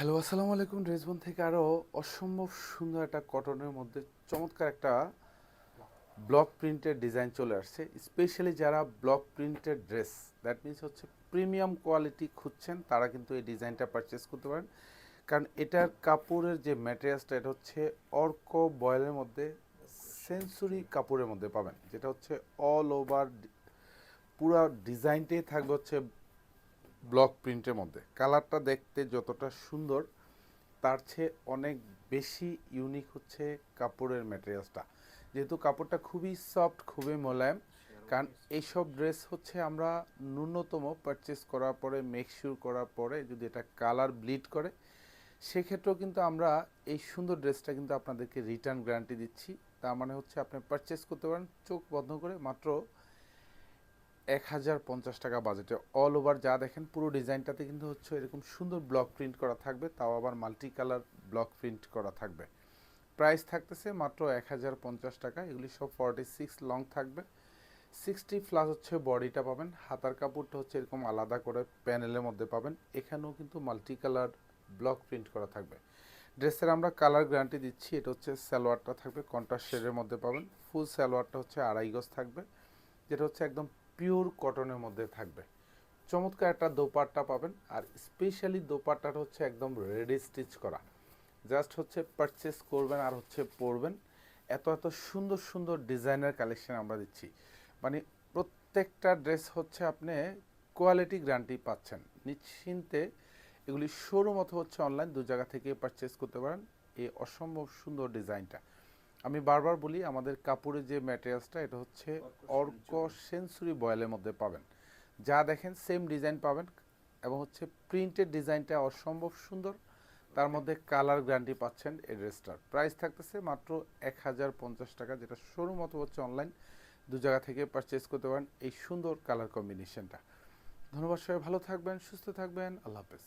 Hello, আসসালামু আলাইকুম। ড্রেসবন থেকে আরও অসম্ভব সুন্দর একটা কটনের মধ্যে চমৎকার একটা ব্লক প্রিন্টের ডিজাইন চলে আসছে। স্পেশালি যারা ব্লক প্রিন্টের ড্রেস, দ্যাট মিনস হচ্ছে প্রিমিয়াম কোয়ালিটি খুঁজছেন, তারা কিন্তু এই ডিজাইনটা পারচেস করতে পারেন। কারণ এটার কাপড়ের যে ম্যাটেরিয়ালসটা, এটা হচ্ছে অর্ক বয়েলের মধ্যে সেঞ্চুরি কাপড়ের মধ্যে পাবেন, যেটা হচ্ছে অল ওভার পুরা ডিজাইনটাই থাকবে হচ্ছে ব্লক প্রিন্টের মধ্যে। কালারটা দেখতে যতটা সুন্দর, তার চেয়ে অনেক বেশি ইউনিক হচ্ছে কাপড়ের ম্যাটেরিয়ালসটা। যেহেতু কাপড়টা খুবই সফট, খুবই মোলায়েম। কারণ এইসব ড্রেস হচ্ছে আমরা ন্যূনতম পারচেস করার পরে, মেকশিওর করার পরে যদি এটা কালার ব্লিড করে, সেক্ষেত্রেও কিন্তু আমরা এই সুন্দর ড্রেসটা কিন্তু আপনাদেরকে রিটার্ন গ্যারান্টি দিচ্ছি। তার মানে হচ্ছে আপনি পারচেস করতে পারেন চোখ বন্ধ করে মাত্র 1050 টাকা বাজেটে। অল ওভার যা দেখেন পুরো ডিজাইনটাতে কিন্তু হচ্ছে এরকম সুন্দর ব্লক প্রিন্ট করা থাকবে, তাও আবার মাল্টি কালার ব্লক প্রিন্ট করা থাকবে। প্রাইস থাকতেছে মাত্র 1050 টাকা। এগুলি সব 46 লং থাকবে, 60+ হচ্ছে বডিটা পাবেন। হাতার কাপড়টা হচ্ছে এরকম আলাদা করে প্যানেলের মধ্যে পাবেন। এখানেও কিন্তু মাল্টি কালার ব্লক প্রিন্ট করা থাকবে। ড্রেসের আমরা কালার গ্যারান্টি দিচ্ছি। এটা হচ্ছে সালোয়ারটা থাকবে কন্ট্রাস্ট শেডের মধ্যে পাবেন। ফুল সালোয়ারটা হচ্ছে 2.5 গজ থাকবে, যেটা হচ্ছে একদম পিওর কটনের মধ্যে থাকবে। চমৎকার একটা দোপাট্টা পাবেন, আর স্পেশালি দোপাট্টাটা হচ্ছে একদম রেডি স্টিচ করা। জাস্ট হচ্ছে পারচেস করবেন আর হচ্ছে পরবেন। এত এত সুন্দর সুন্দর ডিজাইনার কালেকশন আমরা দিচ্ছি। মানে প্রত্যেকটা ড্রেস হচ্ছে আপনি কোয়ালিটি গ্যারান্টি পাচ্ছেন নিশ্চিন্তে। এগুলি শোরুম অথবা হচ্ছে অনলাইন, দু জায়গা থেকে পারচেস করতে পারেন এই অসম্ভব সুন্দর ডিজাইনটা। আমি বারবার বলি, আমাদের কাপড়ের যে ম্যাটেরিয়ালসটা, এটা হচ্ছে অর্ক সেঞ্চুরি বয়েলের মধ্যে পাবেন। যা দেখেন সেম ডিজাইন পাবেন, এবং হচ্ছে প্রিন্টের ডিজাইনটা অসম্ভব সুন্দর। তার মধ্যে কালার গ্যারান্টি পাচ্ছেন। এই ড্রেসটার প্রাইস থাকতেছে মাত্র 1050 টাকা, যেটা শোরুম অথবা হচ্ছে অনলাইন, দু জায়গা থেকে পারচেস করতে পারেন এই সুন্দর কালার কম্বিনেশনটা। ধন্যবাদ, সবাই ভালো থাকবেন, সুস্থ থাকবেন, আল্লাহ হাফেজ।